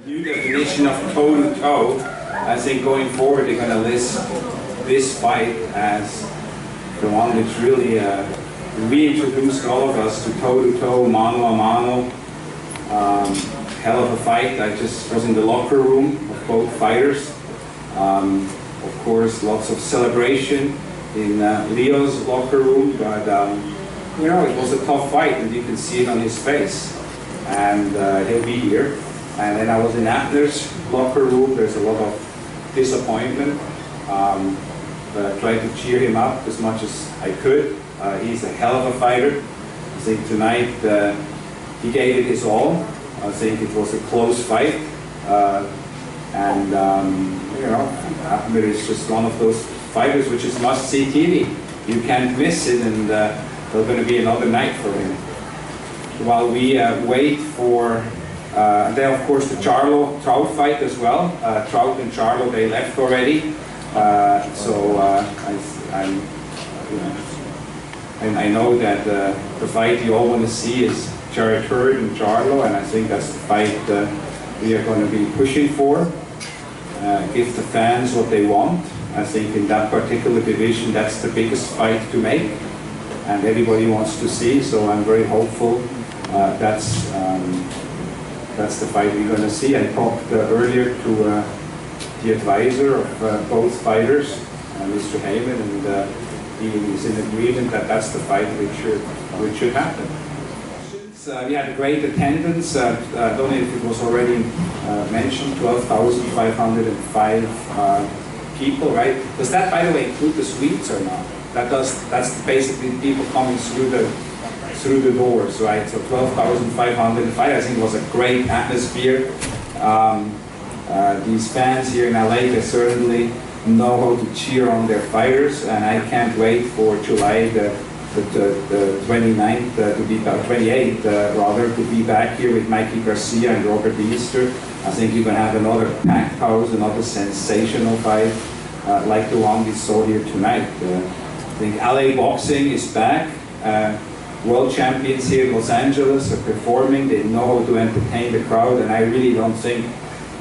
New definition of toe-to-toe. I think going forward they're going to list this fight as the one which really reintroduced all of us to toe-to-toe, mano-a-mano. Hell of a fight. I just was in the locker room of both fighters. Of course, lots of celebration in Leo's locker room, but you know, it was a tough fight, and you can see it on his face. And he'll be here. And then I was in Abner's locker room. There's a lot of disappointment. But I tried to cheer him up as much as I could. He's a hell of a fighter. I think tonight he gave it his all. I think it was a close fight. And you know, Abner is just one of those fighters which is must-see TV. You can't miss it, and there's going to be another night for him. While we wait for, then of course the Charlo Trout fight as well. Trout and Charlo, they left already. So I know that the fight you all want to see is Schaefer and Charlo, and I think that's the fight we are going to be pushing for. Give the fans what they want. I think in that particular division, that's the biggest fight to make, and everybody wants to see. So I'm very hopeful that's the fight we're going to see. I talked earlier to the advisor of both fighters, Mr. Heyman, and he is in agreement that that's the fight which should happen. We had a great attendance. I don't know if it was already mentioned, 12,505 people, right? Does that, by the way, include the suites or not? That's basically people coming through the doors, right? So 12,505. I think it was a great atmosphere. These fans here in LA, they certainly know how to cheer on their fighters, and I can't wait for July the 29th to be 28th rather, to be back here with Mikey Garcia and Robert Easter. I think you're going to have another packed house, another sensational fight like the one we saw here tonight. I think LA boxing is back. World champions here in Los Angeles are performing. They know how to entertain the crowd, and I really don't think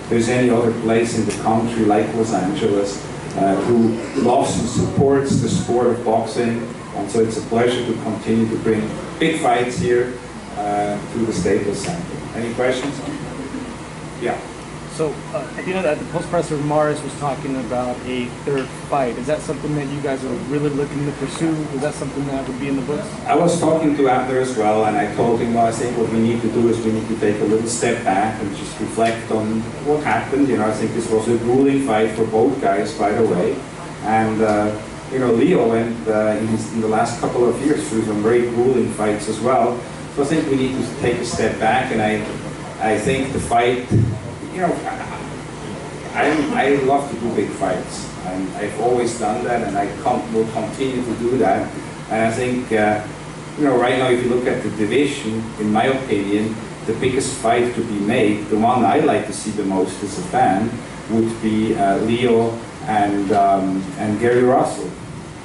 there's any other place in the country like Los Angeles who loves and supports the sport of boxing. And so it's a pleasure to continue to bring big fights here to the Staples Center. Any questions? Yeah. So, you know that the post-presser Mares was talking about a third fight. Is that something that you guys are really looking to pursue? Is that something that would be in the books? I was talking to Abner as well, and I told him, well, I think what we need to do is we need to take a little step back and just reflect on what happened. You know, I think this was a grueling fight for both guys, by the way. And you know, Leo went in the last couple of years through some very grueling fights as well. So I think we need to take a step back, and I think the fight, you know, I love to do big fights. I've always done that, and I will continue to do that. And I think, you know, right now, if you look at the division, in my opinion, the biggest fight to be made, the one I like to see the most as a fan, would be Leo and Gary Russell.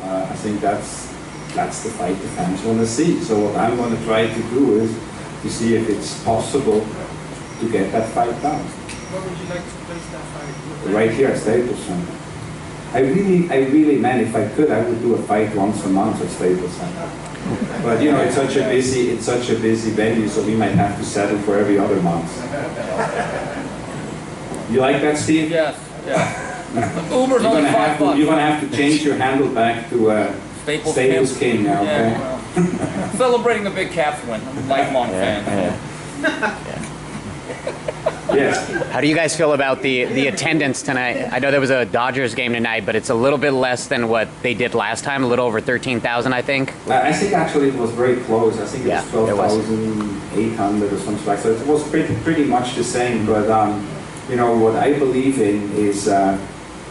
I think that's the fight the fans want to see. So what I'm going to try to do is to see if it's possible to get that fight done. Where would you like to place that fight? Right here at Staples Center. I really, man, if I could, I would do a fight once a month at Staples Center. But you know, it's such a busy venue, so we might have to settle for every other month. You like that, Steve? Yes. Yeah. Uber's only $5. You're gonna have to change your handle back to Staples King now, okay? Yeah, well, celebrating the big Caps win. I'm a lifelong fan. Yes. How do you guys feel about the attendance tonight? I know there was a Dodgers game tonight, but it's a little bit less than what they did last time, a little over 13,000, I think. I think actually it was very close. I think it was 12,800 or something like that. So it was pretty much the same, but you know, what I believe in is,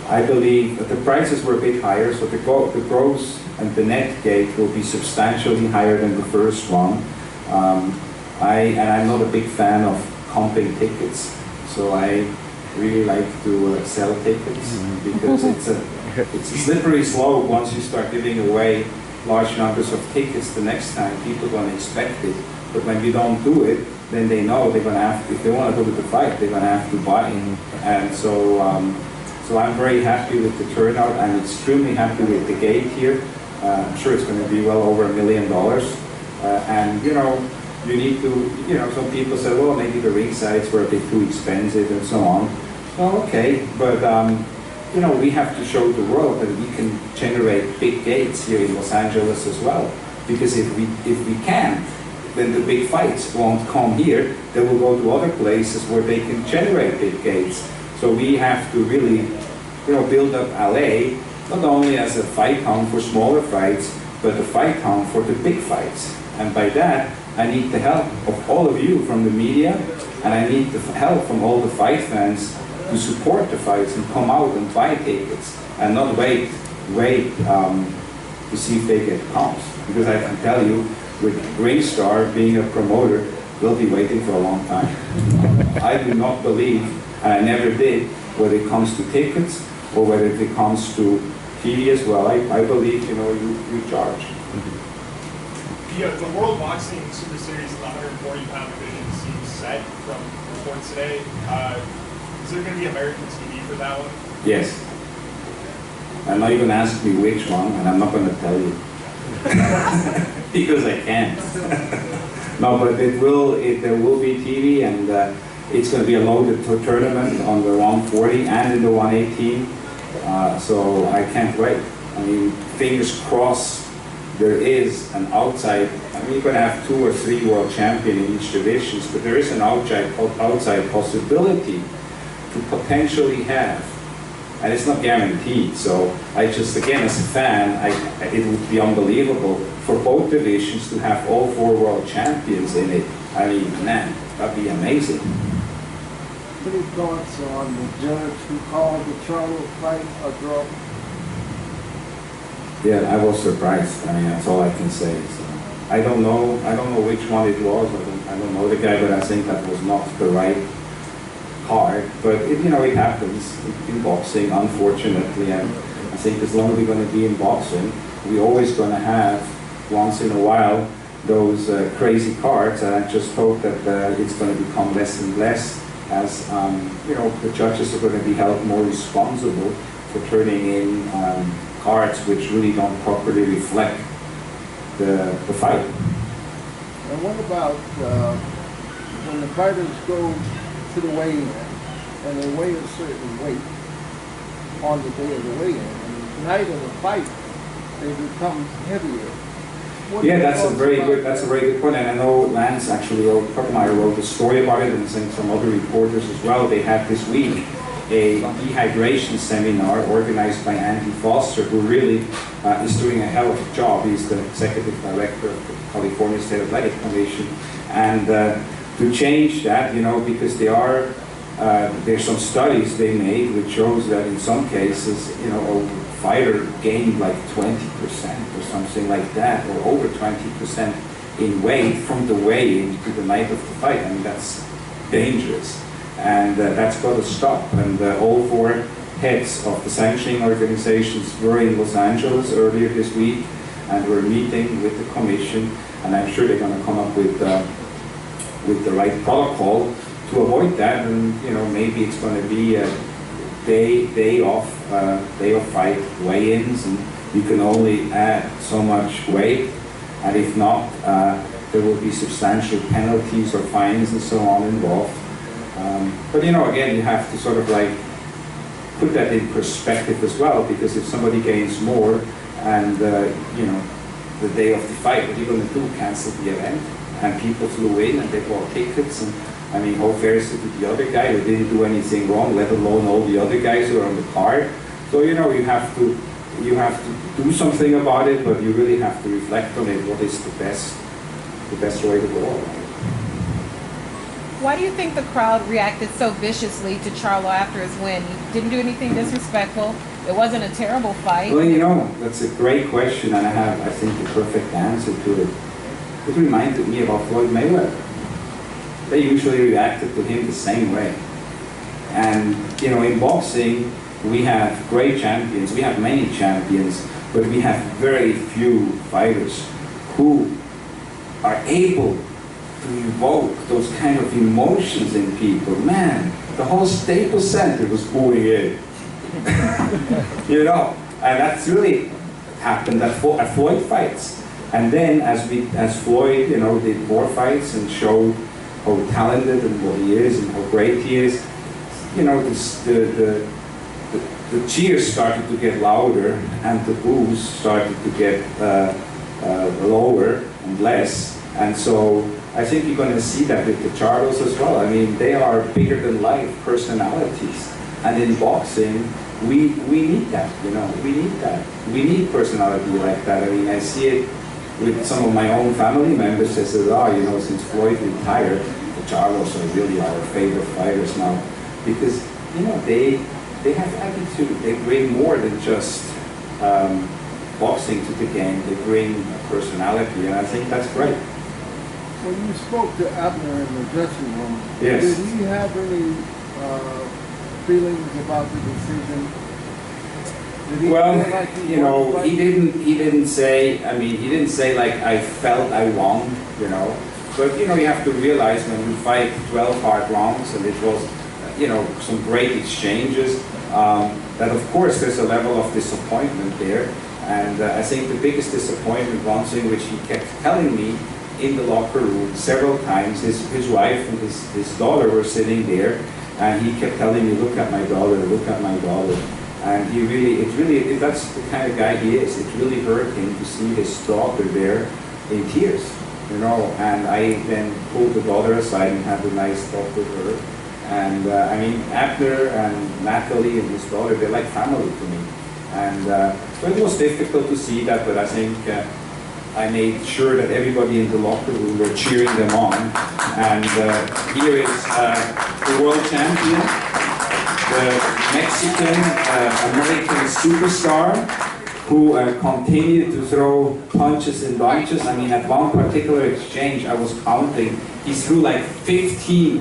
I believe that the prices were a bit higher, so the gross and the net gate will be substantially higher than the first one. I'm not a big fan of comping tickets, so I really like to sell tickets, because it's a slippery slope. Once you start giving away large numbers of tickets, the next time people don't expect it. But when we don't do it, then they know they're gonna have, if they want to go to the fight, they're gonna have to buy. And so, so I'm very happy with the turnout. I'm extremely happy with the gate here. I'm sure it's going to be well over $1 million. And you know, you need to, you know, some people say, well, maybe the ring sites were a bit too expensive and so on. Well, okay, but you know, we have to show the world that we can generate big gates here in Los Angeles as well. Because if we can't, then the big fights won't come here. They will go to other places where they can generate big gates. So we have to really, you know, build up LA not only as a fight town for smaller fights, but a fight town for the big fights. And by that, I need the help of all of you from the media, and I need the help from all the fight fans to support the fights and come out and buy tickets and not wait to see if they get comps. Because I can tell you, with Ringstar being a promoter, we'll be waiting for a long time. I do not believe, and I never did, whether it comes to tickets or whether it comes to TV as well. I believe, you know, you charge. The World Boxing Super Series in the 140-pound division seems set from reports today. Is there going to be American TV for that one? Yes. I know you're going to ask me which one, and I'm not going to tell you. Because I can't. No, but there will be TV, and it's going to be a loaded tournament on the 140 and in the 118. So I can't wait. I mean, fingers crossed there is an outside, I mean, you're going to have 2 or 3 world champions in each division, but there is an outside possibility to potentially have, and it's not guaranteed. So I just, again, as a fan, it would be unbelievable for both divisions to have all 4 world champions in it. I mean, man, that'd be amazing. Any thoughts on the judge who called the Charlo fight a draw? Yeah, I was surprised. I mean, that's all I can say. So, I don't know which one it was. I don't know the guy, but I think that was not the right card. But you know, it happens in boxing, unfortunately. And I think as long as we're going to be in boxing, we're always going to have, once in a while, those crazy cards. And I just hope that it's going to become less and less, as you know, the judges are going to be held more responsible for turning in cards which really don't properly reflect the fight. And what about when the fighters go to the weigh-in and they weigh a certain weight on the day of the weigh-in, and the night of the fight they become heavier? Yeah, that's a very good point, and I know Lance actually wrote a story about it, and I think some other reporters as well. They had this week a dehydration seminar organized by Andy Foster, who really is doing a hell of a job. He's the executive director of the California State Athletic Commission, and to change that, you know, because there's some studies they made which shows that in some cases, you know, a fighter gained like 20% or something like that, or over 20% in weight from the weigh-in to the night of the fight. I mean, that's dangerous, and that's got to stop. And all 4 heads of the sanctioning organizations were in Los Angeles earlier this week, and we're meeting with the commission, and I'm sure they're going to come up with the right protocol to avoid that. And you know, maybe it's going to be a day of fight weigh-ins, and you can only add so much weight, and if not, there will be substantial penalties or fines and so on involved. But you know, again, you have to sort of like put that in perspective as well, because if somebody gains more and you know, the day of the fight, what are you going to do? Cancel the event? And people flew in and they bought tickets, and I mean, how fair is it to the other guy who didn't do anything wrong, let alone all the other guys who are on the card? So you know, you have to do something about it, but you really have to reflect on it. What is the best way to go? Why do you think the crowd reacted so viciously to Charlo after his win? He didn't do anything disrespectful. It wasn't a terrible fight. Well, you know, that's a great question, and I think, the perfect answer to it. It reminded me about Floyd Mayweather. They usually reacted to him the same way. And, you know, in boxing, we have great champions, we have many champions, but we have very few fighters who are able to evoke those kind of emotions in people. Man, the whole Staples Center was booing in. You know, and that's really happened at Floyd fights. And then as Floyd, you know, did more fights and showed how talented and what he is and how great he is, you know, the cheers started to get louder and the boos started to get lower and less. And so I think you're going to see that with the Charlos as well. I mean, they are bigger than life personalities. And in boxing, we need that, you know, we need that. We need personality like that. I mean, I see it with some of my own family members. They said, oh, you know, since Floyd retired, the Charlos are really our favorite fighters now. Because, you know, they have attitude. They bring more than just boxing to the game. They bring personality, and I think that's great. When you spoke to Abner in the dressing room, yes, did he have any feelings about the decision? Did he well, feel like he you know, won? he didn't say. I mean, he didn't say like I felt I won. You know, but you know, you have to realize when you fight 12 hard rounds, and it was, you know, some great exchanges. That of course there's a level of disappointment there, and I think the biggest disappointment, one thing which he kept telling me in the locker room several times, his wife and his daughter were sitting there, and he kept telling me, look at my daughter, look at my daughter. And that's the kind of guy he is. It really hurt him to see his daughter there in tears, you know. And I then pulled the daughter aside and had a nice talk with her. And I mean, Abner and Natalie and his daughter, they're like family to me. And so it was difficult to see that, but I think I made sure that everybody in the locker room were cheering them on. And here is the world champion, the Mexican American superstar, who continued to throw punches and bunches. I mean, at one particular exchange, I was counting, he threw like 15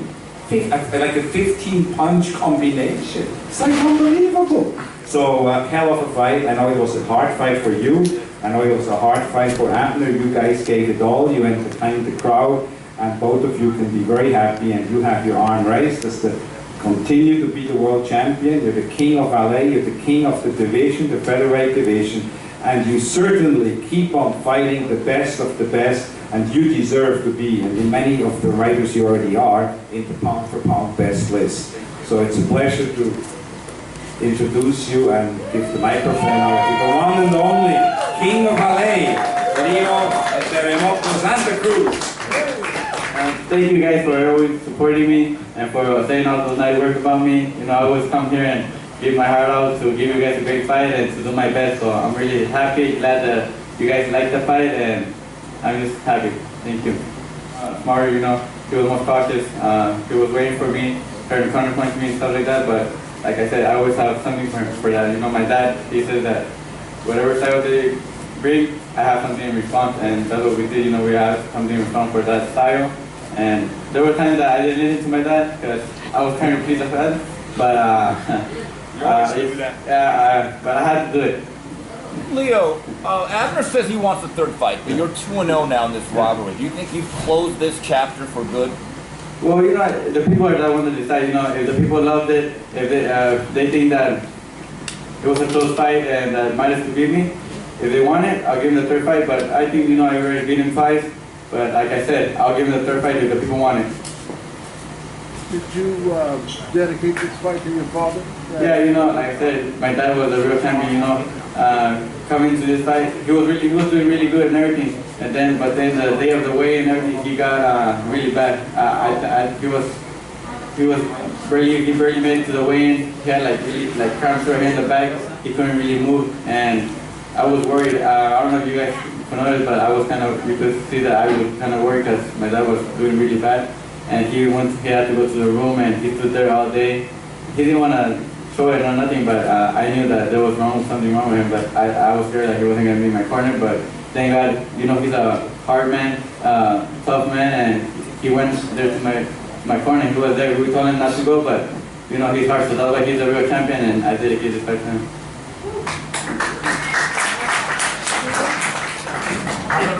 punch combination. It's like unbelievable. So hell of a fight. I know it was a hard fight for you. I know it was a hard fight for Abner. You guys gave it all. You entertained the crowd, and both of you can be very happy. And you have your arm raised as to continue to be the world champion. You're the king of LA. You're the king of the division, the featherweight division, and you certainly keep on fighting the best of the best. And you deserve to be, and in many of the writers you already are, in the pound for pound best list. So it's a pleasure to introduce you and give the microphone out to the one and only King of LA, Leo Terremoto Santa Cruz. Thank you guys for always supporting me and for saying all those nice words about me. You know, I always come here and give my heart out to give you guys a great fight and to do my best. So I'm really happy, glad that you guys like the fight, and I'm just happy. Thank you. Mario, you know, he was more cautious. He was waiting for me, trying to counterpunch me and stuff like that. But like I said, I always have something for that. You know, my dad, he says that whatever style they bring, I have something in response, and that's what we did. You know, we had something in response for that style. And there were times that I didn't listen to my dad because I was trying to please the fans. But but I had to do it. Leo, Abner says he wants a third fight, but you're 2-0 now in this rivalry. Do you think you've closed this chapter for good? Well, you know, the people are the ones that decide. You know, if the people loved it, if they think that it was a close fight and that Mares could beat me, if they want it, I'll give them the third fight. But I think, you know, I already beat him twice. But like I said, I'll give him the third fight if the people want it. Did you dedicate this fight to your father? Yeah, you know, like I said, my dad was a real champion. You know, coming to this fight, he was doing really good and everything. But then the day of the weigh and everything, he got really bad. He barely made it to the weigh-in. He had like cramps right here in the back. He couldn't really move, and I was worried. I don't know if you guys noticed, but I was you could see that I was kind of worried because my dad was doing really bad. And he had to go to the room, and he stood there all day. He didn't want to show it or nothing, but I knew that there was something wrong with him. But I was scared that he wasn't going to be in my corner. But thank God, you know, he's a hard man, tough man, and he went there to my corner. He was there. We told him not to go, but you know, he's hard, so that's why he's a real champion, and I dedicate this fight to him.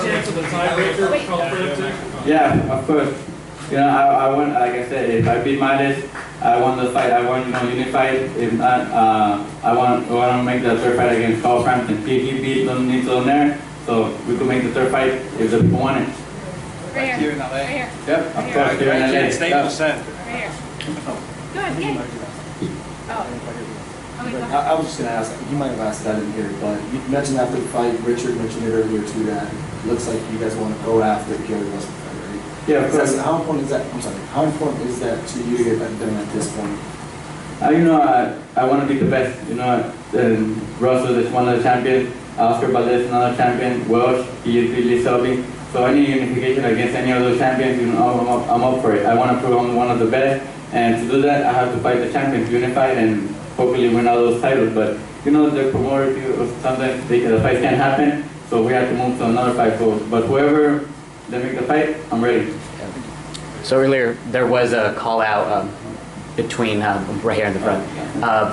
Chance of the tiebreaker, Yeah, of course. You know, I want, like I said, if I beat Mares, I want the fight. I want, unified. If not, I want to make the third fight against Carl Frampton. He beat Nito there, so we could make the third fight if the people want it. Right here. Here in LA. Right here. Yep, of course, here in LA. Staples Center. Right here. Good. Yay. Oh. Okay, go ahead. I was just going to ask, you might have asked that in here, but you mentioned after the fight, Richard mentioned it earlier too, that it looks like you guys want to go after Gary Russell fight, right? Yeah, of course. How important is that? I'm sorry. How important is that to you to get that done at this point? I want to be the best. And Russell is one of the champions. Oscar Valdez is another champion. Welsh, he is really Selby. So any unification against any of those champions, I'm up for it. I want to prove I'm one of the best. And to do that, I have to fight the champions unified and hopefully win all those titles. But the promoter, sometimes the fight can't happen, so we have to move to another fight. But whoever they make the fight, I'm ready. So earlier there was a call out between right here in the front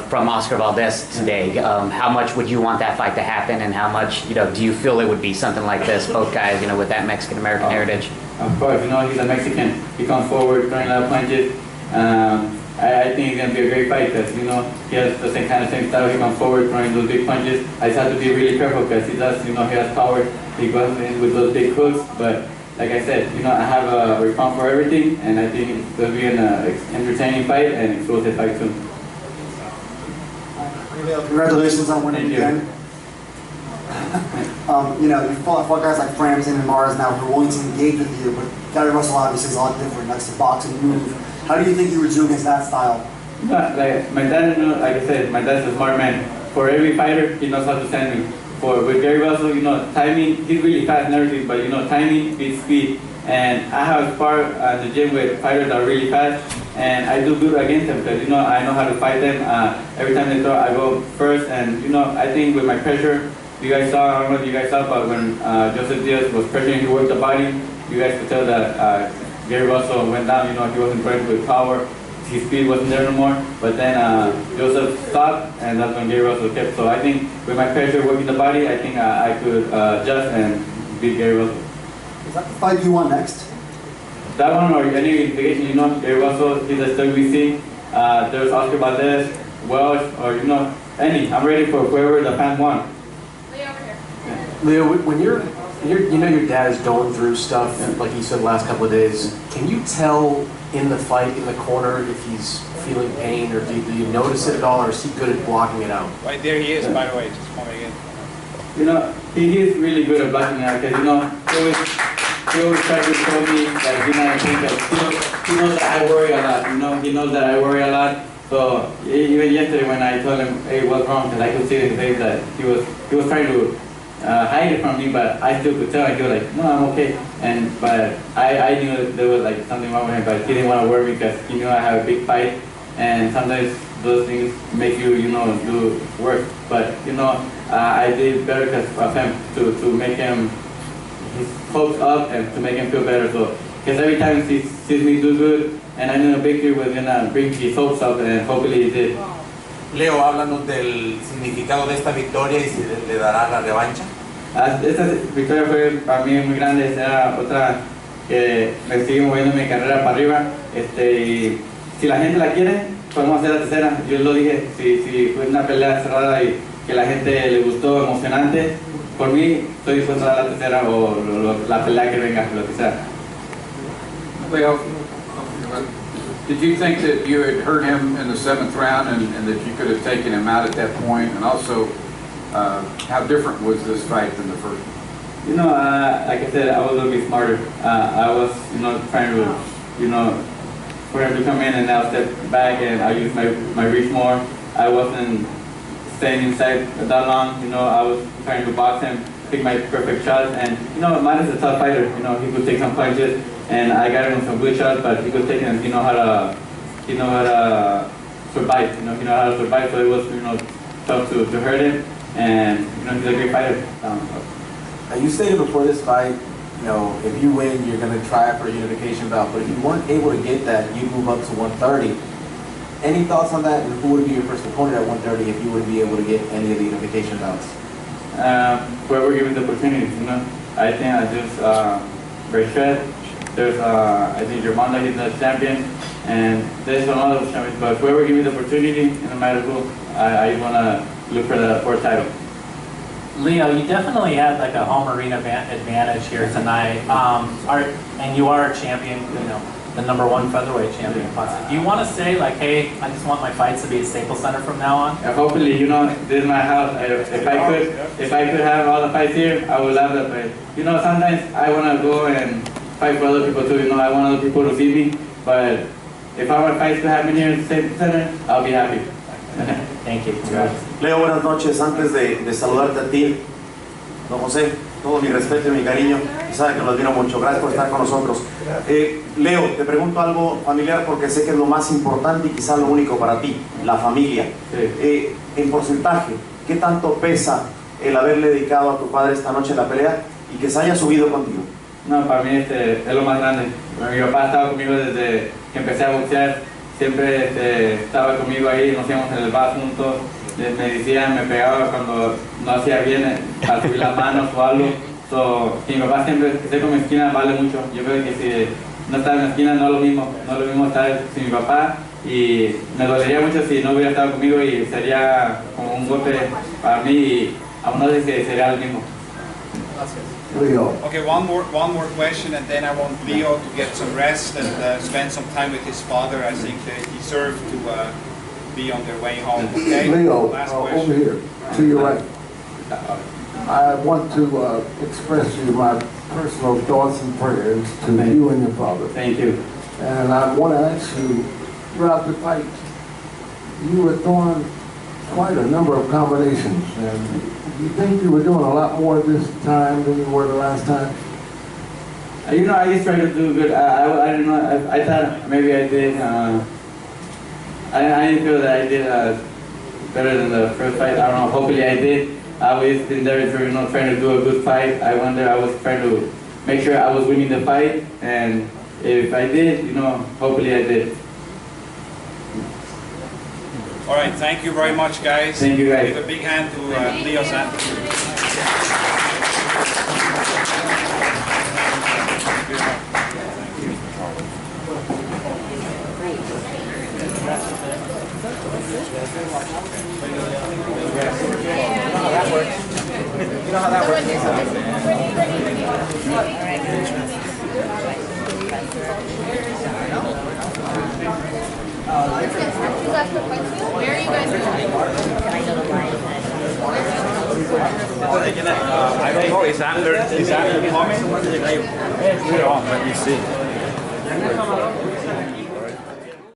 from Oscar Valdez today. How much would you want that fight to happen, and how much do you feel it would be something like this? Both guys, with that Mexican American heritage. Of course, he's a Mexican. He comes forward, throwing a lot of punches. I think it's going to be a great fight because, he has the same style. He comes forward, throwing those big punches. I just have to be really careful because he does, he has power. He goes in with those big hooks. But like I said, I have a response for everything, and I think it's going to be an entertaining fight and explosive fight too. Congratulations on winning again. You fought guys like Frampton and Mares now who are willing to engage with you, but Gary Russell obviously is a lot different. That's the boxing move. How do you think you would do against that style? Like my dad, like I said, my dad's a smart man. For every fighter, he knows how to send me. With Gary Russell, timing, he's really fast and everything, but timing beats speed. And I have sparred in the gym with fighters that are really fast, and I do good against them because I know how to fight them. Every time they throw, I go first, and I think with my pressure, you guys saw, I don't know if you guys saw, but when Joseph Diaz was pressuring, he worked the body. You guys could tell that Gary Russell went down. He wasn't pressured with power. His speed wasn't there no more. But then Joseph stopped, and that's when Gary Russell kept. So I think with my pressure working the body, I think I could adjust and beat Gary Russell. Is that the fight you want next? That one or any unification, Gary Russell, he's a WBC. There's Oscar Valdez, Welsh, or any. I'm ready for whoever the fans want. Leo, over here. Leo, when your dad is going through stuff, like you said the last couple of days, can you tell in the fight, in the corner, if he's feeling pain, or do you notice it at all, or is he good at blocking it out? Right there he is, by the way, just coming in. He is really good at blocking it out because, he always tries to show me that he's not a pain, but he knows that I worry a lot, he knows that I worry a lot. So even yesterday when I told him, hey, what's wrong, because I could see in his face that he was trying to hide it from me, but I still could tell. I go like, no, I'm okay. But I knew there was like something wrong with him, but he didn't want to worry me because he knew I have a big fight, and sometimes those things make you, do worse. But I did better because of him to make him his hopes up and to make him feel better. So because every time he sees me do good, and I knew a victory was gonna bring his hopes up, and hopefully he did. Leo, háblanos del significado de esta victoria y si le dará la revancha. Esta victoria fue para mí muy grande, era otra que me sigue moviendo mi carrera para arriba. Y si la gente la quiere, podemos hacer la tercera. Yo lo dije, si fue una pelea cerrada y que la gente le gustó, emocionante, por mí estoy dispuesto a dar la tercera o la pelea que venga, lo que sea. Leo, did you think that you had hurt him in the 7th round and that you could have taken him out at that point? And also, how different was this fight than the first one? Like I said, I was a little bit smarter. I was, trying to, for him to come in and now step back, and I used my reach more. I wasn't staying inside that long. I was trying to box him, pick my perfect shots, and Mares is a tough fighter. He could take some punches. And I got him some good shots, but he could take them. He know how to survive. He know how to survive. So it was tough to hurt him, and he's a great fighter. You stated before this fight, if you win, you're going to try for a unification bout. But if you weren't able to get that, you'd move up to 130. Any thoughts on that? And who would be your first opponent at 130 if you wouldn't be able to get any of the unification bouts? Whoever gives the opportunity. I think I just Brad There's, I think Jermell, he's the champion, and there's some other champions. But whoever gives me the opportunity, no matter who, I want to look for the title. Leo, you definitely had like a home arena advantage here tonight. And you are a champion, you know, the #1 featherweight champion. Do you want to say like, hey, I just want my fights to be at Staples Center from now on? Hopefully, you know, this is my house. If I could have all the fights here, I would love that. But you know, sometimes I want to go and fight for other people too. You know, I want other people to see me. But if our fights could happen here at Staples Center, I'll be happy. Thank you. Leo, buenas noches. Antes de saludarte a ti, don José, todo mi respeto y mi cariño, y sabe que lo admiro mucho. Gracias por estar con nosotros. Leo, te pregunto algo familiar porque sé que es lo más importante y quizá lo único para ti, la familia. Sí. En porcentaje, ¿qué tanto pesa el haberle dedicado a tu padre esta noche la pelea y que se haya subido contigo? No, para mí es lo más grande. Mi papá estaba conmigo desde que empecé a boxear. Siempre estaba conmigo ahí, nos íbamos en el bar juntos, me decían, me pegaba cuando no hacía bien para subir las manos o algo. Mi papá siempre, que esté con mi esquina vale mucho. Yo creo que si no está en la esquina no es lo mismo estar sin mi papá, y me dolería mucho si no hubiera estado conmigo y sería como un golpe para mí y aún no sé si sería lo mismo. Leo. Okay, one more question, and then I want Leo to get some rest and spend some time with his father. I think they deserve to be on their way home. Okay. Leo, Last over question. here, to your right. I want to express to you my personal thoughts and prayers to you and your father. Thank you. And I want to ask you, throughout the fight, you were throwing quite a number of combinations, and you think you were doing a lot more this time than you were the last time? You know, I just try to do good. I don't know. I thought maybe I did. I didn't feel that I did better than the first fight. I don't know. Hopefully, I did. I was in there, trying to do a good fight. I was trying to make sure I was winning the fight, and if I did, hopefully I did. All right, thank you very much, guys. Thank you, guys. Give a big hand to Leo Santa Cruz. You know how that works? Where are you guys going? I don't know. Is Abner coming? Let me see.